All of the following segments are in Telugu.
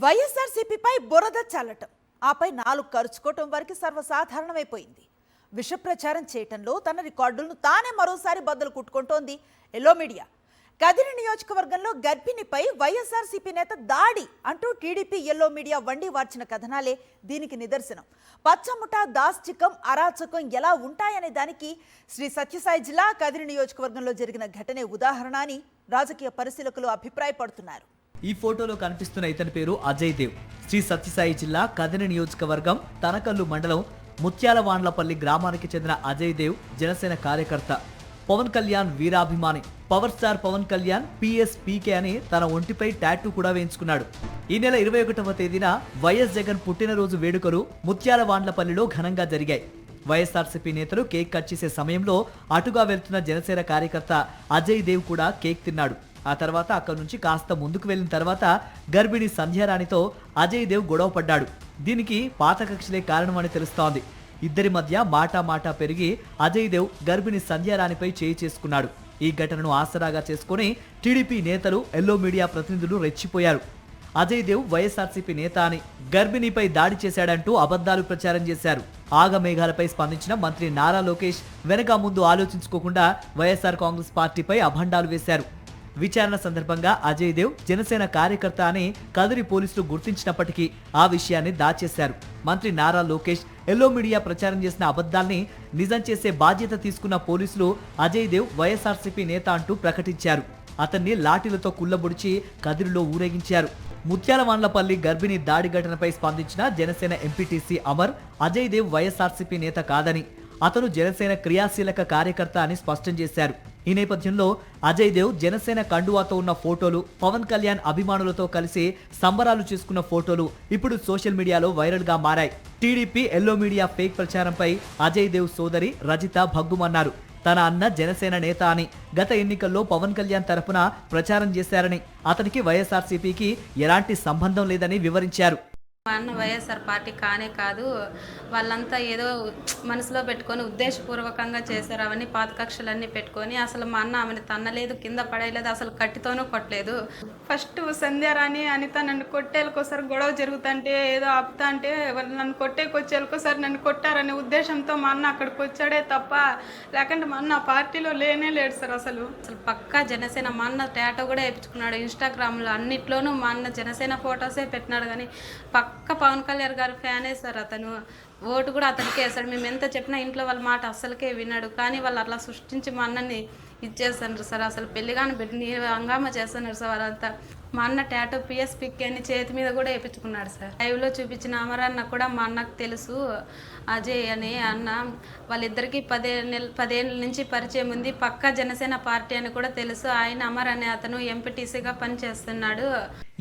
వైఎస్ఆర్సీపీపై బురద చల్లటం ఆపై 4 ఖర్చుకోవటం వరకు సర్వసాధారణమైపోయింది. విష ప్రచారం చేయటంలో తన రికార్డులను తానే మరోసారి బద్దలు కుట్టుకుంటోంది ఎల్లో మీడియా. కదిరి నియోజకవర్గంలో గర్భిణిపై వైఎస్ఆర్సీపీ నేత దాడి అంటూ టీడీపీ ఎల్లో మీడియా వండి వార్చిన కథనాలే దీనికి నిదర్శనం. పచ్చముఠ దాస్చికం అరాచకం ఎలా ఉంటాయనే దానికి శ్రీ సత్యసాయి జిల్లా కదిరి నియోజకవర్గంలో జరిగిన ఘటనే ఉదాహరణ అని రాజకీయ పరిశీలకులు అభిప్రాయపడుతున్నారు. ఈ ఫోటోలో కనిపిస్తున్న ఇతని పేరు అజయ్ దేవ్. శ్రీ సత్యసాయి జిల్లా కదిరి నియోజకవర్గం తనకల్లు మండలం ముత్యాలవాండ్లపల్లి గ్రామానికి చెందిన అజయ్ దేవ్ జనసేన కార్యకర్త. పవన్ కళ్యాణ్ వీరాభిమాని. Power star Pawan Kalyan PSPK అని తన ఒంటిపై టాటూ కూడా వేయించుకున్నాడు. ఈ నెల 21వ తేదీన వైఎస్ జగన్ పుట్టినరోజు వేడుకలు ముత్యాలవాండ్లపల్లిలో ఘనంగా జరిగాయి. వైఎస్ఆర్సీపీ నేతలు కేక్ కట్ చేసే సమయంలో అటుగా వెళ్తున్న జనసేన కార్యకర్త అజయ్ దేవ్ కూడా కేక్ తిన్నాడు. ఆ తర్వాత అక్కడి నుంచి కాస్త ముందుకు వెళ్లిన తర్వాత గర్భిణి సంధ్యారాణితో అజయ్ దేవ్ గొడవ పడ్డాడు. దీనికి పాత కక్షలే కారణమని తెలుస్తోంది. ఇద్దరి మధ్య మాటా పెరిగి అజయ్ దేవ్ గర్భిణి సంధ్యారాణిపై చేయి చేసుకున్నాడు. ఈ ఘటనను ఆసరాగా చేసుకుని టీడీపీ నేతలు ఎల్లో మీడియా ప్రతినిధులు రెచ్చిపోయారు. అజయ్ దేవ్ వైఎస్ఆర్సీపీ నేత అని, గర్భిణిపై దాడి చేశాడంటూ అబద్ధాలు ప్రచారం చేశారు. ఆగమేఘాలపై స్పందించిన మంత్రి నారా లోకేష్ వెనక ముందు ఆలోచించుకోకుండా వైఎస్ఆర్ కాంగ్రెస్ పార్టీపై అభండాలు వేశారు. విచారణ సందర్భంగా అజయ్ దేవ్ జనసేన కార్యకర్త అని కదిరి పోలీసులు గుర్తించినప్పటికీ ఆ విషయాన్ని దాచేశారు. మంత్రి నారా లోకేష్ ఎల్లో మీడియా ప్రచారం చేసిన అబద్ధాల్ని నిజం చేసే బాధ్యత తీసుకున్న పోలీసులు అజయ్ దేవ్ వైఎస్ఆర్సీపీ నేత అంటూ ప్రకటించారు. అతన్ని లాఠీలతో కుల్లబొడిచి కదిరిలో ఊరేగించారు. ముత్యాలవాండ్లపల్లి గర్భిణి దాడి ఘటనపై స్పందించిన జనసేన ఎంపీటీసీ అమర్ అజయ్ దేవ్ వైఎస్ఆర్సీపీ నేత కాదని, అతను జనసేన క్రియాశీలక కార్యకర్త అని స్పష్టం చేశారు. ఈ నేపథ్యంలో అజయ్ దేవ్ జనసేన కండువాతో ఉన్న ఫోటోలు, పవన్ కళ్యాణ్ అభిమానులతో కలిసి సంబరాలు చేసుకున్న ఫోటోలు ఇప్పుడు సోషల్ మీడియాలో వైరల్ గా మారాయి. టీడీపీ ఎల్లో మీడియా ఫేక్ ప్రచారంపై అజయ్ దేవ్ సోదరి రజిత భగ్గుమన్నారు. తన అన్న జనసేన నేత అని, గత ఎన్నికల్లో పవన్ కళ్యాణ్ తరఫున ప్రచారం చేశారని, అతనికి వైఎస్ఆర్సీపీకి ఎలాంటి సంబంధం లేదని వివరించారు. మా అన్న వైఎస్ఆర్ పార్టీ కానే కాదు, వాళ్ళంతా ఏదో మనసులో పెట్టుకొని ఉద్దేశపూర్వకంగా చేశారు. అవన్నీ పాత కక్షలన్నీ పెట్టుకొని అసలు మా అన్న ఆమెను తన్నలేదు, కింద పడేయలేదు, అసలు కట్టితోనూ కొట్టలేదు. ఫస్ట్ సంధ్యారాణి అనిత నన్ను కొట్టేళ్ళకోసారి గొడవ జరుగుతుంటే ఏదో ఆపుతా అంటే వాళ్ళు నన్ను కొట్టేకొచ్చేళ్ళకోసారి నన్ను కొట్టారనే ఉద్దేశంతో మా అన్న అక్కడికి వచ్చాడే తప్ప లేకుంటే మా అన్న పార్టీలో లేనే లేడు సార్. అసలు పక్కా జనసేన. మా అన్న టాటో కూడా వేయించుకున్నాడు. ఇన్స్టాగ్రామ్లో అన్నిట్లోనూ మా అన్న జనసేన ఫొటోసే పెట్టినాడు. కానీ పక్క పవన్ కళ్యాణ్ గారు ఫ్యానే సార్. అతను ఓటు కూడా అతనికే వేస్తాడు. మేము ఎంత చెప్పినా ఇంట్లో వాళ్ళ మాట అస్సలకే విన్నాడు. కానీ వాళ్ళు అట్లా సృష్టించి మా అన్నని ఇచ్చేస్తున్నారు సార్. అసలు పెళ్లిగాని బిడ్డని హంగామా చేస్తున్నారు సార్. వాళ్ళంతా మా అన్న టాటో PSPK అని చేతి మీద కూడా వేయించుకున్నాడు సార్. లైవ్లో చూపించిన అమరన్న కూడా మా అన్నకు తెలుసు. అజయ్ అని అన్న వాళ్ళిద్దరికీ 10 ఏళ్ళ నుంచి పరిచయం ఉంది. పక్కా జనసేన పార్టీ అని కూడా తెలుసు. ఆయన అమర్ అనే అతను ఎంపీటీసీగా పనిచేస్తున్నాడు.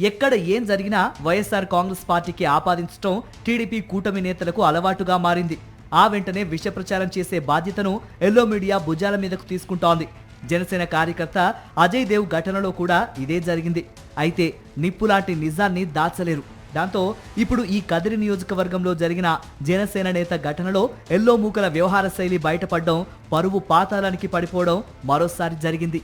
ఎక్కడ ఏం జరిగినా వైఎస్ఆర్ కాంగ్రెస్ పార్టీకి ఆపాదించడం టీడీపీ కూటమి నేతలకు అలవాటుగా మారింది. ఆ వెంటనే విష ప్రచారం చేసే బాధ్యతను ఎల్లో మీడియా భుజాల మీదకు తీసుకుంటోంది. జనసేన కార్యకర్త అజయ్ దేవ్ ఘటనలో కూడా ఇదే జరిగింది. అయితే నిప్పులాంటి నిజాన్ని దాచలేరు. దాంతో ఇప్పుడు ఈ కదిరి నియోజకవర్గంలో జరిగిన జనసేన నేత ఘటనలో ఎల్లో మూకల వ్యవహార శైలి బయటపడడం, పరువు పాతాళానికి పడిపోవడం మరోసారి జరిగింది.